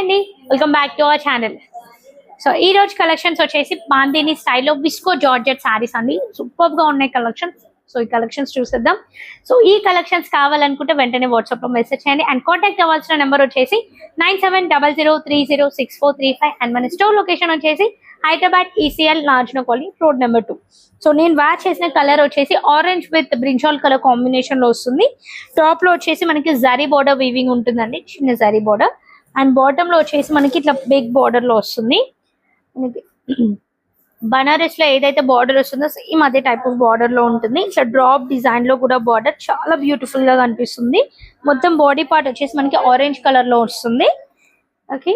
అండి, welcome back to our channel. So ఈ రోజు కలెక్షన్స్ వచ్చేసి బాందిని స్టైల్లో విస్కో జార్జెట్ సారీస్ అండి. సూపర్ గా ఉన్నాయి కలెక్షన్స్. సో ఈ కలెక్షన్స్ చూసేద్దాం. సో ఈ కలెక్షన్స్ కావాలనుకుంటే వెంటనే వాట్సాప్ లో మెసేజ్ చేయండి. అండ్ కాంటాక్ట్ అవ్వాల్సిన నెంబర్ వచ్చేసి 9700306435. అండ్ మన స్టోర్ లొకేషన్ వచ్చేసి హైదరాబాద్ ఈసీఎల్ నార్జన కాలనీ రోడ్ నెంబర్ 2. సో నేను వేర్ చేసిన కలర్ వచ్చేసి orange with brinjal colour combination లో వస్తుంది. టాప్ లో వచ్చేసి మనకి జరీ బోర్డర్ వీవింగ్ ఉంటుందండి, చిన్న జరీ బోర్డర్. అండ్ బాటమ్ లో వచ్చేసి మనకి ఇట్లా బిగ్ బార్డర్ లో వస్తుంది. బనారస్ లో ఏదైతే బార్డర్ వస్తుందో సేమ్ అదే టైప్ ఆఫ్ బార్డర్ లో ఉంటుంది. ఇట్లా డ్రాప్ డిజైన్ లో కూడా బార్డర్ చాలా బ్యూటిఫుల్ గా కనిపిస్తుంది. మొత్తం బాడీ పార్ట్ వచ్చేసి మనకి ఆరెంజ్ కలర్ లో వస్తుంది. Okay,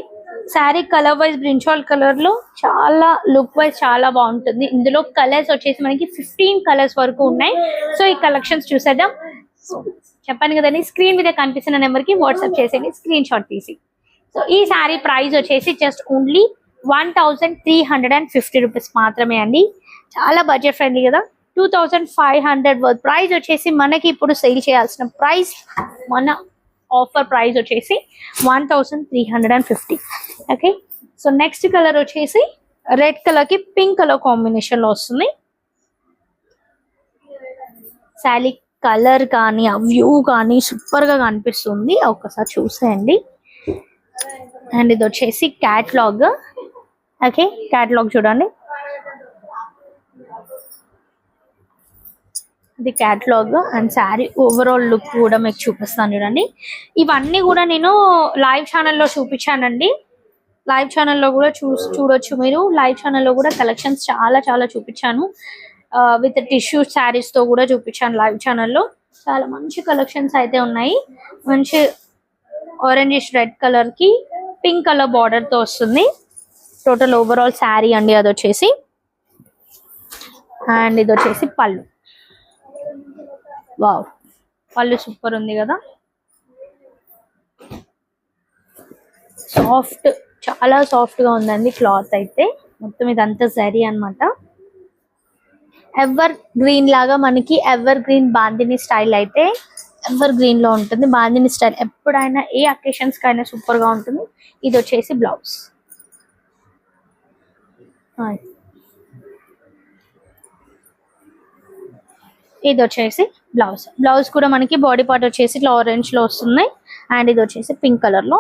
sari colour wise brinjal colour లో చాలా లుక్ వైజ్ చాలా బాగుంటుంది. ఇందులో కలర్స్ వచ్చేసి మనకి 15 కలర్స్ వరకు ఉన్నాయి. సో ఈ కలెక్షన్స్ చూసేద్దాం. చెప్పాను కదండి, స్క్రీన్ మీద కనిపిస్తున్న నెంబర్ కి వాట్సాప్ చేసేయండి స్క్రీన్ షాట్ తీసి. సో ఈ శారీ ప్రైస్ వచ్చేసి జస్ట్ ఓన్లీ 1350 రూపీస్ మాత్రమే అండి. చాలా బడ్జెట్ ఫ్రెండ్లీ కదా. 2500 వర్త్ ప్రైస్ వచ్చేసి మనకి ఇప్పుడు సేల్ చేయాల్సిన ప్రైస్, మన ఆఫర్ ప్రైస్ వచ్చేసి 1350. ఓకే, సో నెక్స్ట్ కలర్ వచ్చేసి రెడ్ కలర్ కి పింక్ కలర్ కాంబినేషన్ లో వస్తుంది. శారీ కలర్ కానీ ఆ వ్యూ కానీ సూపర్ గా కనిపిస్తుంది, ఒక్కసారి చూసేయండి. అండ్ ఇది వచ్చేసి క్యాట్లాగ్. ఓకే, క్యాట్లాగ్ చూడండి, ఇది catalogue. And sari overall look కూడా మీకు చూపిస్తాను చూడండి. ఇవన్నీ కూడా నేను లైవ్ ఛానల్లో చూపించానండి. లైవ్ ఛానల్లో కూడా చూడొచ్చు మీరు. లైవ్ ఛానల్లో కూడా కలెక్షన్స్ చాలా చాలా చూపించాను. విత్ టిష్యూ శారీస్ తో కూడా చూపించాను లైవ్ ఛానల్లో. చాలా మంచి కలెక్షన్స్ అయితే ఉన్నాయి. మంచి ఆరెంజ్ రెడ్ కలర్ కి పింక్ కలర్ బార్డర్ తో వస్తుంది. టోటల్ ఓవరాల్ శారీ అండి అది వచ్చేసి. అండ్ ఇది వచ్చేసి పళ్ళు. వావ్, పళ్ళు సూపర్ ఉంది కదా. సాఫ్ట్, చాలా సాఫ్ట్ గా ఉందండి క్లాత్ అయితే. మొత్తం ఇదంతా జరీ అన్నమాట. ఎవర్ గ్రీన్ లాగా మనకి ఎవర్ గ్రీన్ బాందిని స్టైల్ అయితే ఎవర్ గ్రీన్ లో ఉంటుంది. బాందిని స్టైల్ ఎప్పుడైనా ఏ అకేషన్స్ కైనా సూపర్ గా ఉంటుంది. ఇది వచ్చేసి బ్లౌజ్. ఇది వచ్చేసి బ్లౌజ్. బ్లౌజ్ కూడా మనకి బాడీ పార్ట్ వచ్చేసి ఇట్లా ఆరెంజ్ లో వస్తుంది. అండ్ ఇది వచ్చేసి పింక్ కలర్ లో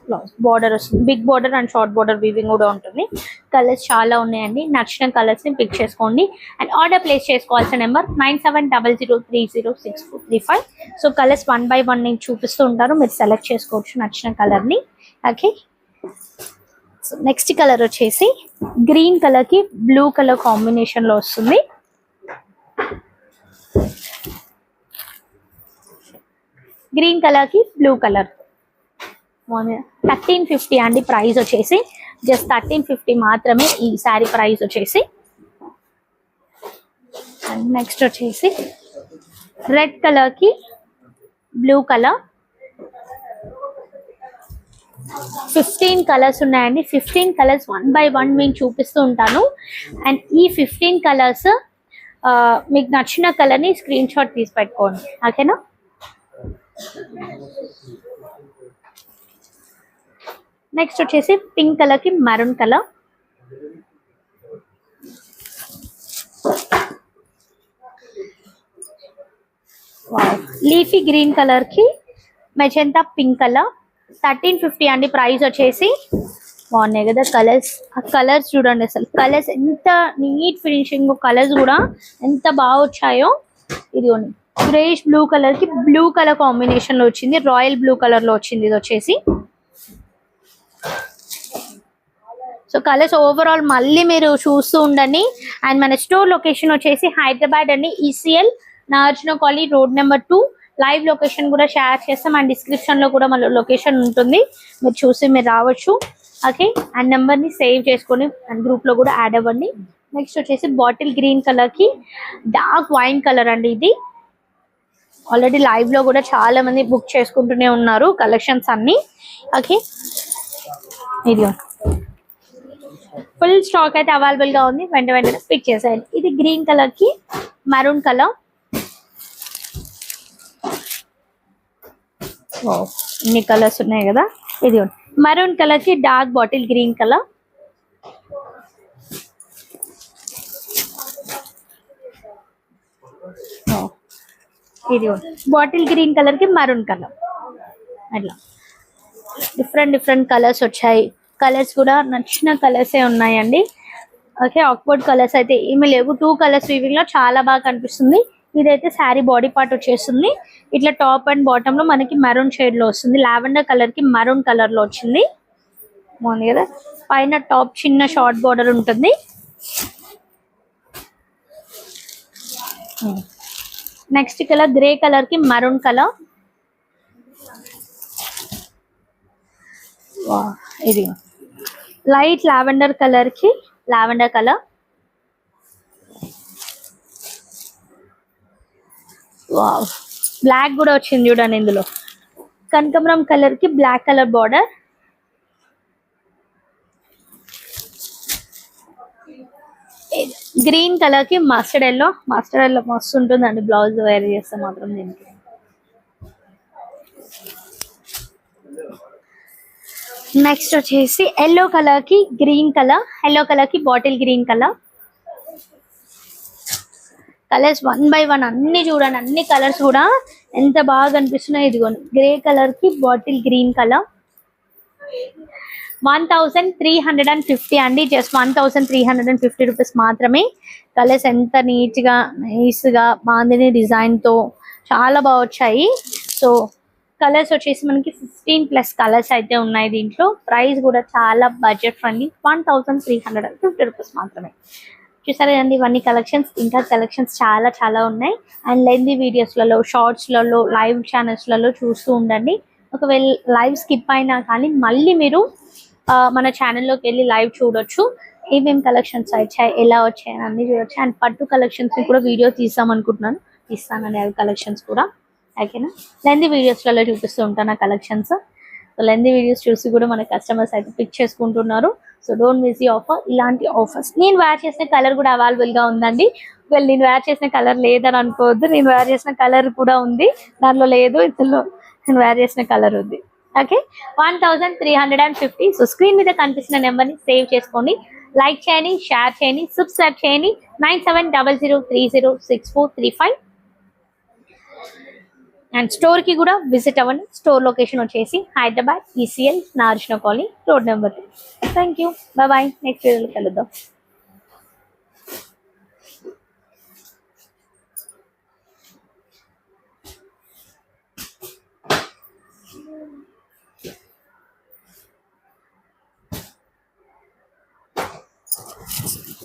బ్లౌజ్. బార్డర్ వస్తుంది, big border and short border weaving కూడా ఉంటుంది. కలర్స్ చాలా ఉన్నాయండి, నచ్చిన కలర్స్ ని పిక్ చేసుకోండి. అండ్ ఆర్డర్ ప్లేస్ చేసుకోవాల్సిన నెంబర్ 9700306435. సో కలర్స్ 1 by 1 నేను చూపిస్తూ ఉంటాను, మీరు సెలెక్ట్ చేసుకోవచ్చు నచ్చిన కలర్ ని. ఓకే, సో నెక్స్ట్ కలర్ వచ్చేసి గ్రీన్ కలర్ కి బ్లూ కలర్ కాంబినేషన్ లో వస్తుంది. గ్రీన్ కలర్ కి బ్లూ కలర్. 1350 అండి ప్రైస్ వచ్చేసి. జస్ట్ 1350 మాత్రమే ఈ శారీ ప్రైస్ వచ్చేసి. అండ్ నెక్స్ట్ వచ్చేసి రెడ్ కలర్ కి బ్లూ కలర్. 15 కలర్స్ ఉన్నాయండి. 15 కలర్స్ 1 by 1 నేను చూపిస్తూ ఉంటాను. అండ్ ఈ 15 కలర్స్ మీకు నచ్చిన కలర్ ని స్క్రీన్ షాట్ తీసి పెట్టుకోండి. ఓకేనా. నెక్స్ట్ వచ్చేసి పింక్ కలర్ కి maroon colour. Leafy green colour కి మెజెంటా పింక్ కలర్. 1350 అండి ప్రైస్ వచ్చేసి. బాగున్నాయి కదా కలర్స్. ఆ కలర్స్ చూడండి, అసలు కలర్స్ ఎంత నీట్ ఫినిషింగ్, కలర్స్ కూడా ఎంత బాగా వచ్చాయో. ఇదిగోండి, గ్రేష్ బ్లూ కలర్ కి బ్లూ కలర్ కాంబినేషన్ లో వచ్చింది, రాయల్ బ్లూ కలర్ లో వచ్చింది ఇది వచ్చేసి. సో కలర్స్ ఓవరాల్ మళ్ళీ మీరు చూస్తూ ఉండండి. అండ్ మన స్టోర్ లొకేషన్ వచ్చేసి హైదరాబాద్ అండి, ఈసీఎల్ నార్జన colony road number 2. Live location కూడా షేర్ చేస్తాం. అండ్ డిస్క్రిప్షన్ లో కూడా మన లొకేషన్ ఉంటుంది, మీరు చూసి మీరు రావచ్చు. ఓకే, అండ్ నెంబర్ ని సేవ్ చేసుకొని అండ్ గ్రూప్ లో కూడా యాడ్ అవ్వండి. నెక్స్ట్ వచ్చేసి బాటిల్ గ్రీన్ కలర్ కి డార్క్ వైన్ కలర్ అండి. ఇది ఆల్రెడీ లైవ్ లో కూడా చాలా మంది బుక్ చేసుకుంటూనే ఉన్నారు కలెక్షన్స్ అన్ని. ఓకే, ఇది ఫుల్ స్టాక్ అయితే అవైలబుల్ గా ఉంది, వెంటనే పిక్ చేసేయండి. ఇది గ్రీన్ కలర్ కి మెరూన్ కలర్. ఇన్ని కలర్స్ ఉన్నాయి కదా. ఇది మరూన్ కలర్ కి డార్క్ బాటిల్ గ్రీన్ కలర్. ఇది బాటిల్ గ్రీన్ కలర్ కి మరూన్ కలర్. అట్లా డిఫరెంట్ కలర్స్ వచ్చాయి. కలర్స్ కూడా నచ్చిన కలర్సే ఉన్నాయండి. ఓకే, ఆక్వర్డ్ కలర్స్ అయితే ఏమీ లేవు. 2 కలర్స్ వీవింగ్ లో చాలా బాగా కనిపిస్తుంది. ఇదైతే శారీ బాడీ పార్ట్ వచ్చేస్తుంది. ఇట్లా టాప్ అండ్ బాటమ్ లో మనకి మెరూన్ షేడ్ లో వస్తుంది. లావెండర్ కలర్ కి మెరూన్ కలర్ లో వచ్చింది. బాగుంది కదా. పైన టాప్ చిన్న షార్ట్ బార్డర్ ఉంటుంది. నెక్స్ట్ కలర్ గ్రే కలర్ కి మెరూన్ కలర్. ఇది లైట్ లావెండర్ కలర్ కి లావెండర్ కలర్. వావ్, బ్లాక్ కూడా వచ్చింది చూడండి. ఇందులో కనకమరం కలర్ కి black colour border. Green colour కి మస్టర్డ్ ఎల్లో. మస్టర్డ్ ఎల్లో మస్తు ఉంటుందండి బ్లౌజ్ వేర్ చేస్తే మాత్రం దీనికి. నెక్స్ట్ వచ్చేసి ఎల్లో కలర్ కి గ్రీన్ కలర్. ఎల్లో కలర్ కి bottle green colour. Colours 1 by 1 అన్ని చూడండి. అన్ని కలర్స్ కూడా ఎంత బాగా కనిపిస్తున్నాయి. ఇదిగోండి గ్రే కలర్ కి బాటిల్ గ్రీన్ కలర్. 1350 అండి. జస్ట్ 1350 రూపీస్ మాత్రమే. కలర్స్ ఎంత నీట్ గా నైస్ గా బాందిని డిజైన్ తో చాలా బాగా వచ్చాయి. సో కలర్స్ వచ్చేసి మనకి 15+ కలర్స్ అయితే ఉన్నాయి దీంట్లో. ప్రైస్ కూడా చాలా బడ్జెట్ ఫ్రెండ్లీ. 1350 రూపీస్ మాత్రమే. చూసారా అండి ఇవన్నీ కలెక్షన్స్. ఇంకా కలెక్షన్స్ చాలా ఉన్నాయి. అండ్ లెందీ వీడియోస్లలో, షార్ట్స్లలో, లైవ్ ఛానల్స్లలో చూస్తూ ఉండండి. ఒకవేళ లైవ్ స్కిప్ అయినా కానీ మళ్ళీ మీరు మన ఛానల్లోకి వెళ్ళి లైవ్ చూడొచ్చు. ఏమేమి కలెక్షన్స్ వచ్చాయి, ఎలా వచ్చాయి అని అన్ని చూడొచ్చు. అండ్ పట్టు కలెక్షన్స్ కూడా వీడియో తీస్తానండి. అవి కలెక్షన్స్ కూడా ఓకేనా. లెందీ వీడియోస్లలో చూపిస్తూ ఉంటాను ఆ కలెక్షన్స్. సో లెందీ వీడియోస్ చూసి కూడా మన కస్టమర్స్ అయితే పిక్ చేసుకుంటున్నారు. సో డోంట్ మిస్ ఈ ఆఫర్. ఇలాంటి ఆఫర్స్ నేను వేర్ చేసిన కలర్ కూడా అవైలబుల్ గా ఉందండి. ఒకవేళ నేను వేర్ చేసిన కలర్ లేదని అనుకోవద్దు. నేను వేర్ చేసిన కలర్ కూడా ఉంది, దానిలో లేదు, ఇందులో నేను వేర్ చేసిన కలర్ ఉంది. ఓకే, 1350. సో స్క్రీన్ మీద కనిపిస్తున్న నెంబర్ ని సేవ్ చేసుకోండి. లైక్ చేయండి, షేర్ చేయండి, సబ్స్క్రైబ్ చేయండి. 9700306435. అండ్ స్టోర్ కి కూడా విజిట్ అవ్వండి. స్టోర్ లొకేషన్ వచ్చేసి హైదరాబాద్ ECL నార్జన colony road number 2. Thank you, bye. Next వీడియోలో కలుద్దాం.